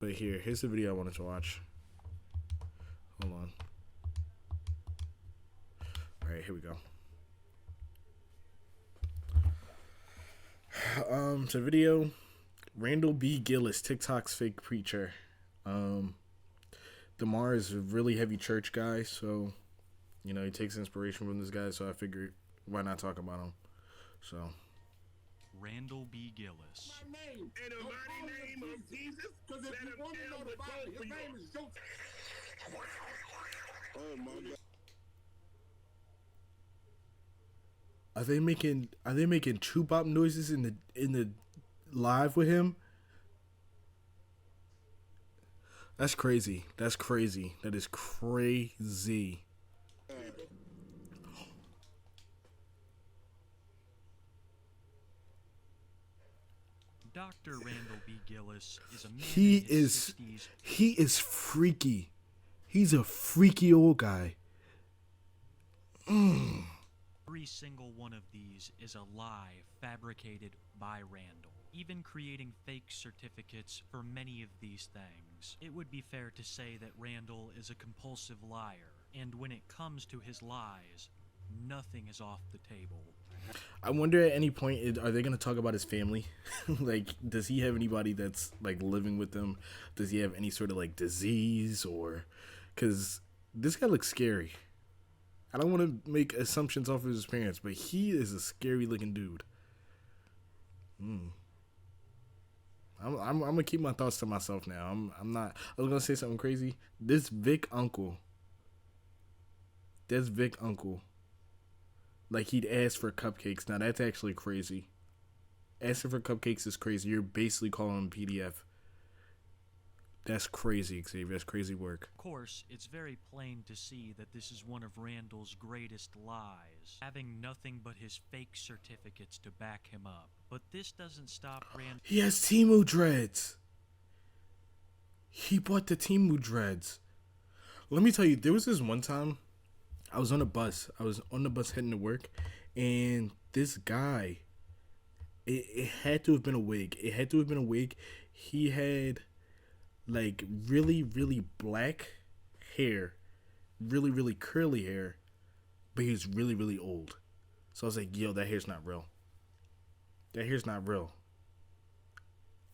But here's the video I wanted to watch. Hold on. All right, here we go. So video, Randall B. Gillis, TikTok's fake preacher. DeMar is a really heavy church guy, so you know he takes inspiration from this guy. So I figured, why not talk about him? So Randall B. Gillis. My name. In the mighty name of Jesus. Because if you want to know the Bible, his name is Joseph. Oh my God. Are they making true bop noises in the live with him? That's crazy. That's crazy. That is crazy. Dr. Randall B. Gillis is a man He in his is 60s. he is freaky. He's a freaky old guy. Every single one of these is a lie fabricated by Randall, even creating fake certificates for many of these things. It would be fair to say that Randall is a compulsive liar, and when it comes to his lies, nothing is off the table. I wonder at any point, are they going to talk about his family? Like, does he have anybody that's, like, living with him? Does he have any sort of, like, disease or... Because this guy looks scary. I don't want to make assumptions off of his parents, but he is a scary-looking dude. I'm going to keep my thoughts to myself now. I'm not... I was going to say something crazy. That's Vic Uncle. Like, he'd ask for cupcakes. Now, that's actually crazy. Asking for cupcakes is crazy. You're basically calling him PDF. That's crazy, Xavier. That's crazy work. Of course, it's very plain to see that this is one of Randall's greatest lies, having nothing but his fake certificates to back him up. But this doesn't stop Randall. He has Timu dreads. He bought the Timu dreads. Let me tell you, there was this one time I was on a bus. I was on the bus heading to work, and this guy, it had to have been a wig. It had to have been a wig. He had, like, really, really black hair, really, really curly hair, but he was really, really old. So I was like, yo, that hair's not real. That hair's not real.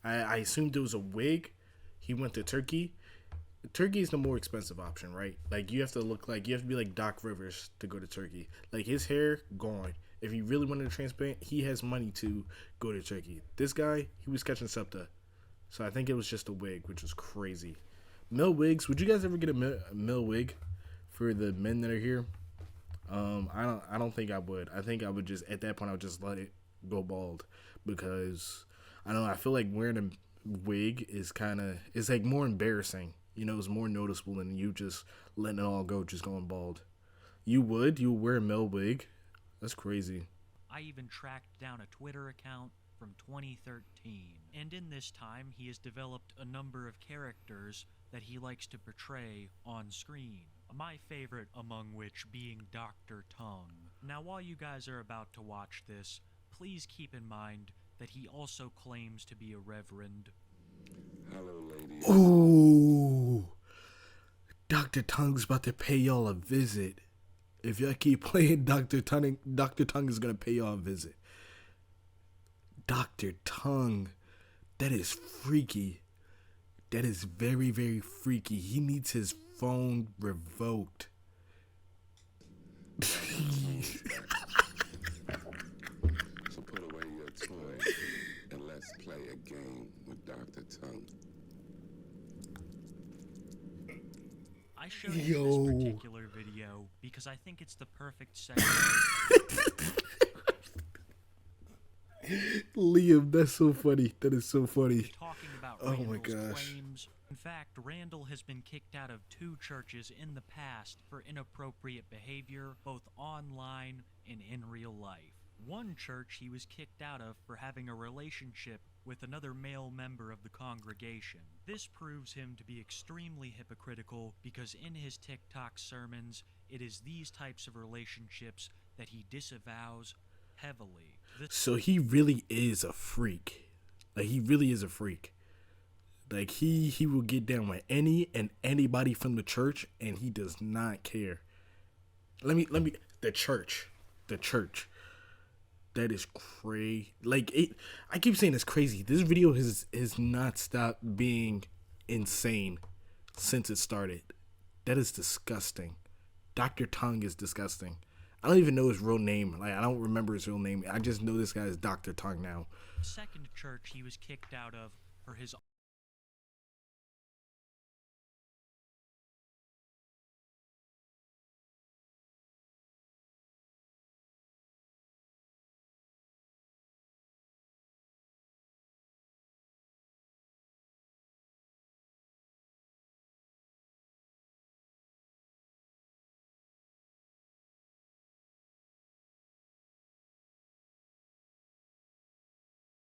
I assumed it was a wig. He went to Turkey. Turkey is the more expensive option, right? Like, you have to be like Doc Rivers to go to Turkey. Like, his hair, gone. If he really wanted to transplant, he has money to go to Turkey. This guy, he was catching SEPTA. So I think it was just a wig, which was crazy. Mill wigs, would you guys ever get a mill wig for the men that are here? I don't think I would. I think I would just, at that point, I would just let it go bald. Because, I don't know, I feel like wearing a wig is it's like more embarrassing. You know, it's more noticeable than you just letting it all go, just going bald. You would wear a male wig? That's crazy. I even tracked down a Twitter account from 2013, and in this time he has developed a number of characters that he likes to portray on screen. My favorite among which being Dr. Tongue. Now while you guys are about to watch this, please keep in mind that he also claims to be a reverend. Hello, ladies. Ooh. Dr. Tongue's about to pay y'all a visit. If y'all keep playing Dr. Tongue is going to pay y'all a visit. Dr. Tongue. That is freaky. That is very, very freaky. He needs his phone revoked. So put away your toy and let's play a game with Dr. Tongue. I showed you this particular video because I think it's the perfect segue. Liam, that's so funny. That is so funny. Talking about Oh my Randall's gosh. claims. In fact, Randall has been kicked out of 2 churches in the past for inappropriate behavior, both online and in real life. One church he was kicked out of for having a relationship with another male member of the congregation. This proves him to be extremely hypocritical because in his TikTok sermons, it is these types of relationships that he disavows heavily. So he really is a freak. Like, he really is a freak. Like he will get down with any and anybody from the church, and he does not care. Let me the church, the church. That is crazy. Like it, I keep saying it's crazy. This video has not stopped being insane since it started. That is disgusting. Dr. Tongue is disgusting. I don't even know his real name. Like I don't remember his real name. I just know this guy is Dr. Tongue now. Second church he was kicked out of for his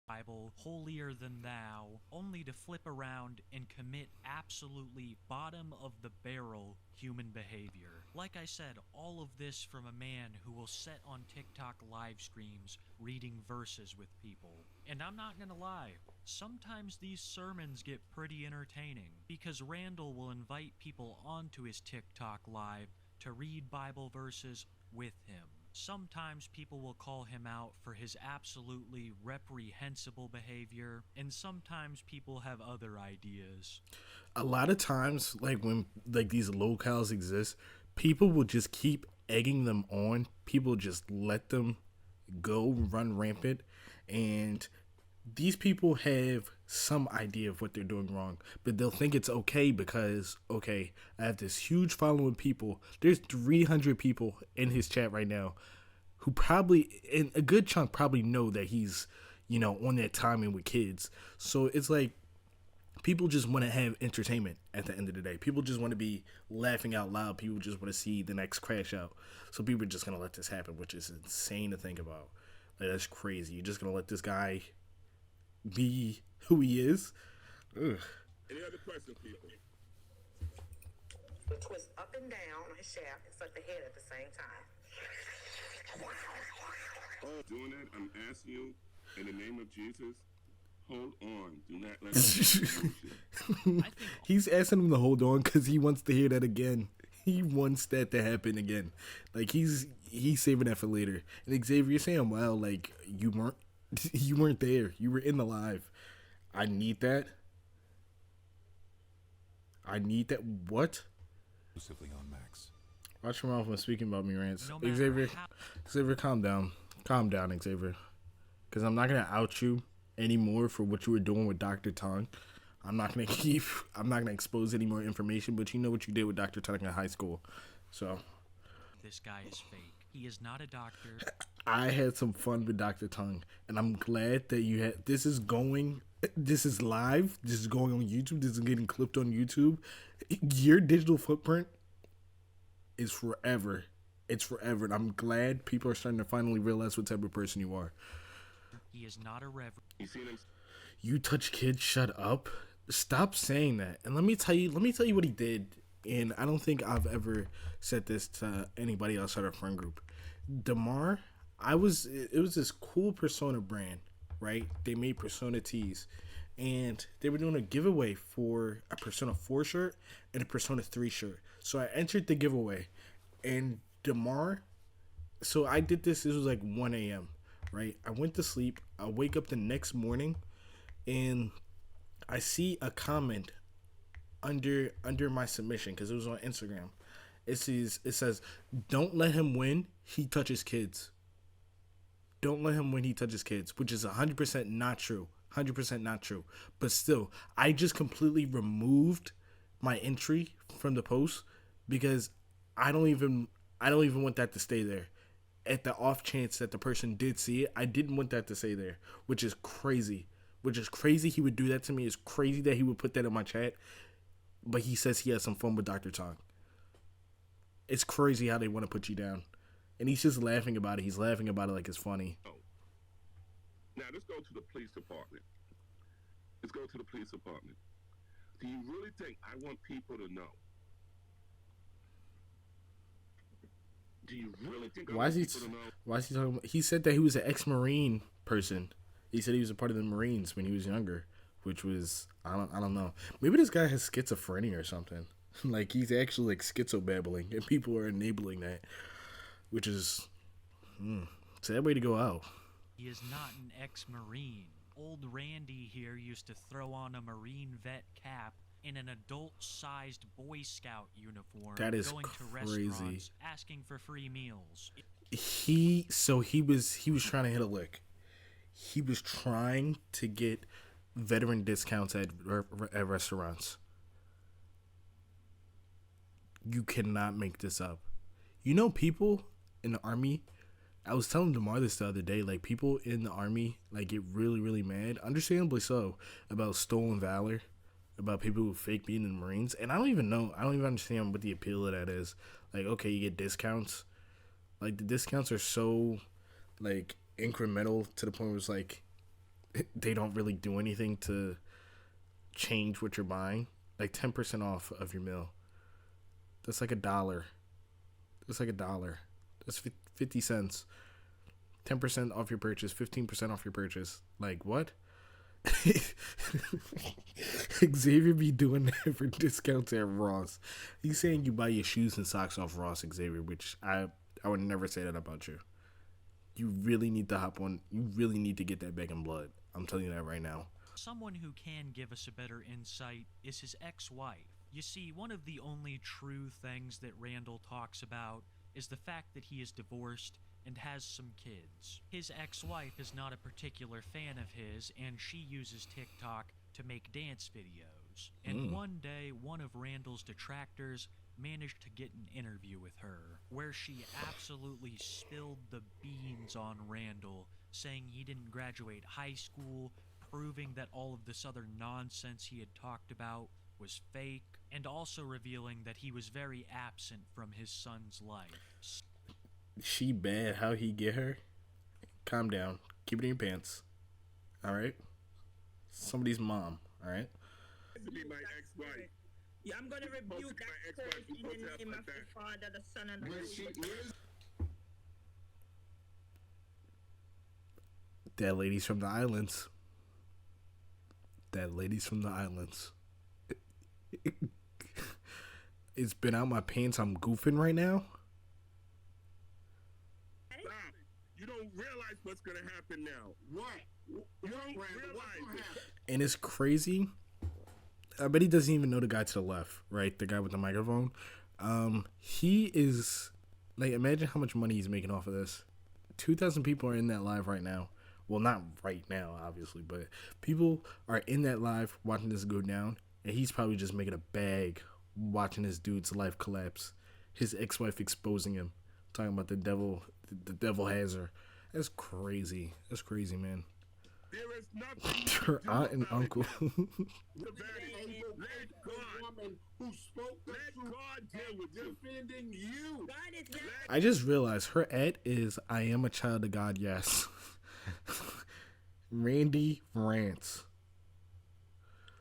Bible, holier than thou, only to flip around and commit absolutely bottom of the barrel human behavior. Like I said, all of this from a man who will sit on TikTok live streams reading verses with people. And I'm not gonna lie, sometimes these sermons get pretty entertaining because Randall will invite people onto his TikTok live to read Bible verses with him. Sometimes people will call him out for his absolutely reprehensible behavior, and sometimes people have other ideas. A lot of times, like when like these locales exist, people will just keep egging them on. People just let them go run rampant, and these people have some idea of what they're doing wrong, but they'll think it's okay because okay, I have this huge following of people. There's 300 people in his chat right now who probably, and a good chunk probably know that he's, you know, on that timing with kids. So it's like people just want to have entertainment at the end of the day. People just want to be laughing out loud. People just want to see the next crash out. So people are just going to let this happen, which is insane to think about. Like, that's crazy. You're just going to let this guy be who he is? Ugh. Any other questions, people? The twist up and down on his shaft and suck the head at the same time. Doing it, I'm asking you, in the name of Jesus, hold on. Do not let him He's asking him to hold on because he wants to hear that again. He wants that to happen again. Like he's saving that for later. And Xavier saying, "Well, like you weren't there. You were in the live. I need that. I need that. What? Exclusively on Max. Watch your mouth when speaking about me, Rance. No matter Xavier, how- Xavier, calm down. Calm down, Xavier. Because I'm not gonna out you anymore for what you were doing with Dr. Tongue. I'm not gonna expose any more information, but you know what you did with Dr. Tongue in high school. So This guy is fake. He is not a doctor. I had some fun with Dr. Tongue, and I'm glad that you had. This is live. This is going on YouTube. This is getting clipped on YouTube. Your digital footprint is forever. It's forever, and I'm glad people are starting to finally realize what type of person you are. He is not a reverend. You seen him? You touch kids, shut up. Stop saying that. And let me tell you what he did. And I don't think I've ever said this to anybody outside our friend group. Damar, it was this cool Persona brand, right? They made Persona tees. And they were doing a giveaway for a Persona 4 shirt and a Persona 3 shirt. So I entered the giveaway. And Damar, so I did this, was like 1 a.m., right? I went to sleep. I wake up the next morning and I see a comment under my submission because it was on Instagram. It says, "Don't let him win. He touches kids." Don't let him win. He touches kids, which is 100% not true. 100% not true. But still, I just completely removed my entry from the post because I don't even want that to stay there. At the off chance that the person did see it, I didn't want that to stay there, which is crazy. He would do that to me. It's crazy that he would put that in my chat. But he says he has some fun with Dr. Tongue. It's crazy how they want to put you down. And he's just laughing about it. He's laughing about it like it's funny. Now, let's go to the police department. Do you really think I want people to know? Do you really think I Why want is he people to know? talking about? He said that he was an ex-Marine person. He said he was a part of the Marines when he was younger. which was I don't know. Maybe this guy has schizophrenia or something. Like he's actually like schizobabbling, and people are enabling that, which is sad way to go out. He is not an ex-Marine. Old Randy here used to throw on a Marine vet cap in an adult-sized Boy Scout uniform, That is going to crazy. restaurants, asking for free meals. He was trying to hit a lick. He was trying to get veteran discounts at restaurants. You cannot make this up. You know, people in the army, I was telling DeMar this the other day, like people in the army like get really, really mad, understandably so, about stolen valor, about people who fake being in the Marines. And I don't even understand what the appeal of that is. Like, okay, you get discounts. Like the discounts are so like incremental to the point where it's like they don't really do anything to change what you're buying. Like 10% off of your meal. That's like $1. That's like $1. That's 50 cents. 10% off your purchase, 15% off your purchase. Like what? Xavier be doing that for discounts at Ross. He's saying you buy your shoes and socks off Ross, Xavier, which I would never say that about you. You really need to hop on. You really need to get that back in blood. I'm telling you that right now. Someone who can give us a better insight is his ex-wife. You see, one of the only true things that Randall talks about is the fact that he is divorced and has some kids. His ex-wife is not a particular fan of his, and she uses TikTok to make dance videos. And one day, one of Randall's detractors managed to get an interview with her, where she absolutely spilled the beans on Randall, saying he didn't graduate high school, proving that all of this other nonsense he had talked about was fake, and also revealing that he was very absent from his son's life. She bad. How he get her? Calm down. Keep it in your pants. All right. Somebody's mom. All right. To be my ex-wife. Yeah, I'm gonna rebuke that curse in the name of the Father, the Son, and the Holy Spirit. That lady's from the islands. That lady's from the islands. It's been out my pants. I'm goofing right now. Stop. You don't realize what's gonna happen now. What? You don't realize it. And it's crazy. I bet he doesn't even know the guy to the left, right? The guy with the microphone. He is like, imagine how much money he's making off of this. 2,000 people are in that live right now. Well, not right now, obviously, but people are in that live watching this go down, and he's probably just making a bag watching this dude's life collapse. His ex-wife exposing him, talking about the devil has her. That's crazy. That's crazy, man. There is nothing. Her aunt and uncle. Let God. Who spoke let God deal with defending you. God is not. I just realized her ad is "I am a child of God." Yes. Randy rants.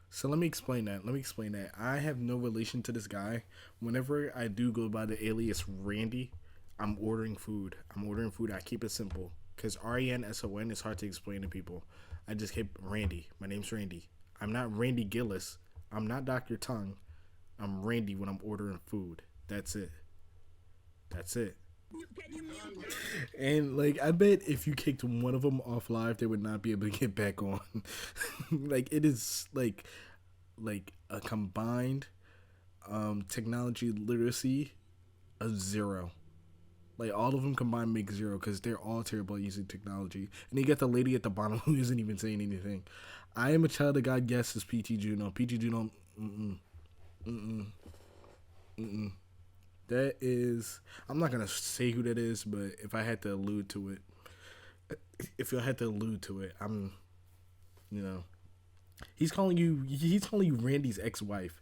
So let me explain that. I have no relation to this guy. Whenever I do go by the alias Randy, I'm ordering food. I keep it simple. Because RENSON is hard to explain to people. I just keep Randy. My name's Randy. I'm not Randy Gillis. I'm not Dr. Tongue. I'm Randy when I'm ordering food. That's it. And like, I bet if you kicked one of them off live, they would not be able to get back on. Like, it is like a combined technology literacy of 0. Like, all of them combined make 0 because they're all terrible at using technology. And you got the lady at the bottom who isn't even saying anything. I am a child of God. Yes, is PT Juno. PT Juno. That is, I'm not gonna say who that is, but if I had to allude to it, I'm, he's calling you Randy's ex-wife.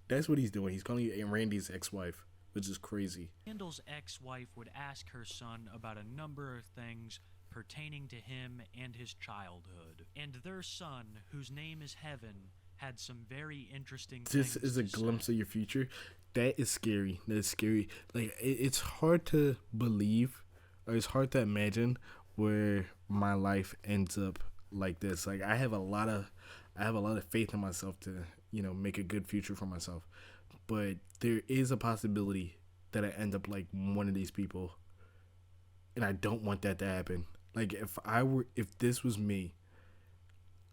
That's what he's doing. He's calling you Randy's ex-wife, which is crazy. Randall's ex-wife would ask her son about a number of things pertaining to him and his childhood. And their son, whose name is Heaven, had some very interesting This is a glimpse of your future. That is scary. Like, it's hard to believe, or it's hard to imagine where my life ends up like this. Like, I have a lot of I have a lot of faith in myself to, make a good future for myself. But there is a possibility that I end up like one of these people. And I don't want that to happen. Like, if this was me,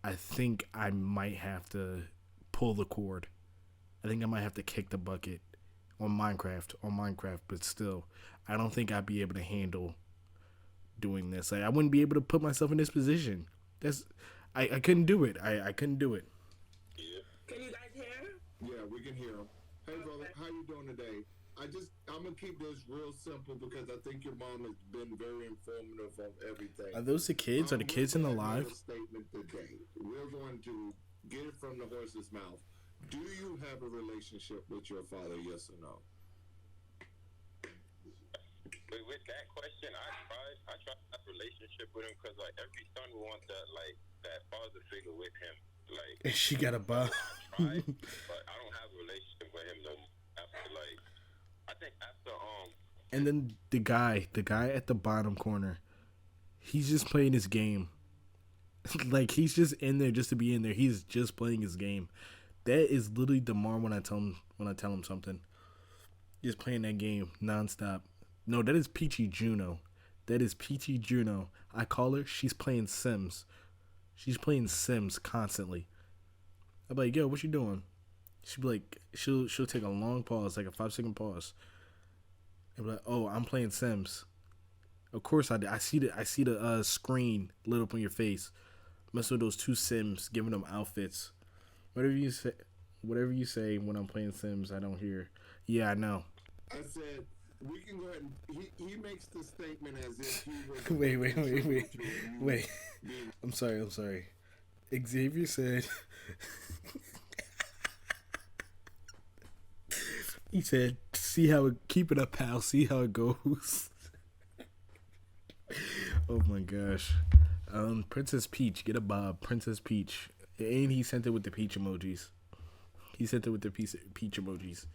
I think I might have to pull the cord. I think I might have to kick the bucket on Minecraft, but still, I don't think I'd be able to handle doing this. Like, I wouldn't be able to put myself in this position. I couldn't do it. I couldn't do it. Yeah. Can you guys hear? Yeah, we can hear him. Hey, brother, how you doing today? I'm gonna keep this real simple because I think your mom has been very informative of everything. Are those the kids? Are the kids in the live? Statement today. We're going to get it from the horse's mouth. Do you have a relationship with your father? Yes or no? With that question, I tried to have a relationship with him because like every son wants that father figure with him. Like She got a butt. I tried, but I don't have a relationship with him no more. I think after And then the guy at the bottom corner, he's just playing his game. Like, he's just in there just to be in there. He's just playing his game. That is literally Damar when I tell him something. He's playing that game nonstop. No, that is Peachy Juno. That is Peachy Juno. I call her. She's playing Sims. She's playing Sims constantly. I'm like, yo, what you doing? She'll be like, she'll take a long pause, like a 5-second pause, and be like, oh, I'm playing Sims. Of course I did. I see the screen lit up on your face. Messing with those two Sims, giving them outfits. Whatever you say when I'm playing Sims, I don't hear. Yeah, I know. I said we can go ahead and he makes the statement as if he was. Wait. I'm sorry. Xavier said. He said, keep it up, pal. See how it goes. Oh my gosh. Princess Peach, get a bob. Princess Peach. And he sent it with the peach emojis. Peach emojis.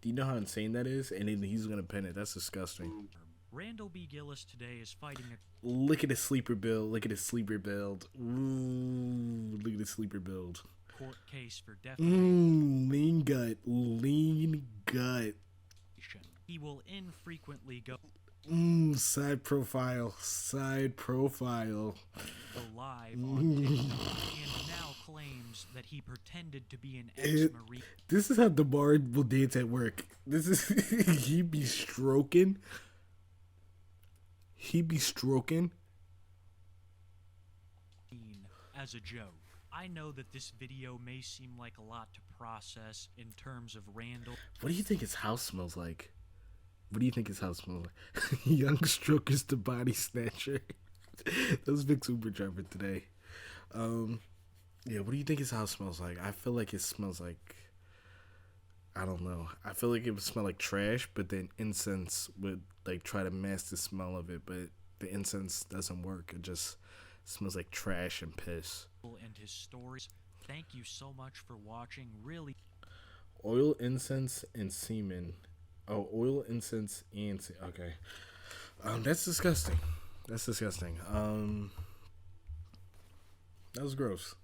Do you know how insane that is? And then he's gonna pin it. That's disgusting. Randall B. Gillis today is fighting a Look at his sleeper build. Ooh, look at his sleeper build. court case for defamation. Lean gut. He will infrequently go Side profile. live on TikTok and now claims that he pretended to be an ex-Marine. This is how Damar will dance at work. This is he be stroking. As a joke. I know that this video may seem like a lot to process in terms of Randall. What do you think his house smells like? Young strokers to body snatcher. That was Vic Superdriver today. Yeah, what do you think his house smells like? I feel like it smells like, I don't know. I feel like it would smell like trash, but then incense would like try to mask the smell of it, but the incense doesn't work. It just smells like trash and piss. And his stories. Thank you so much for watching. Really. Oil, incense, and semen. Oh, oil, incense, and okay. That's disgusting. That was gross.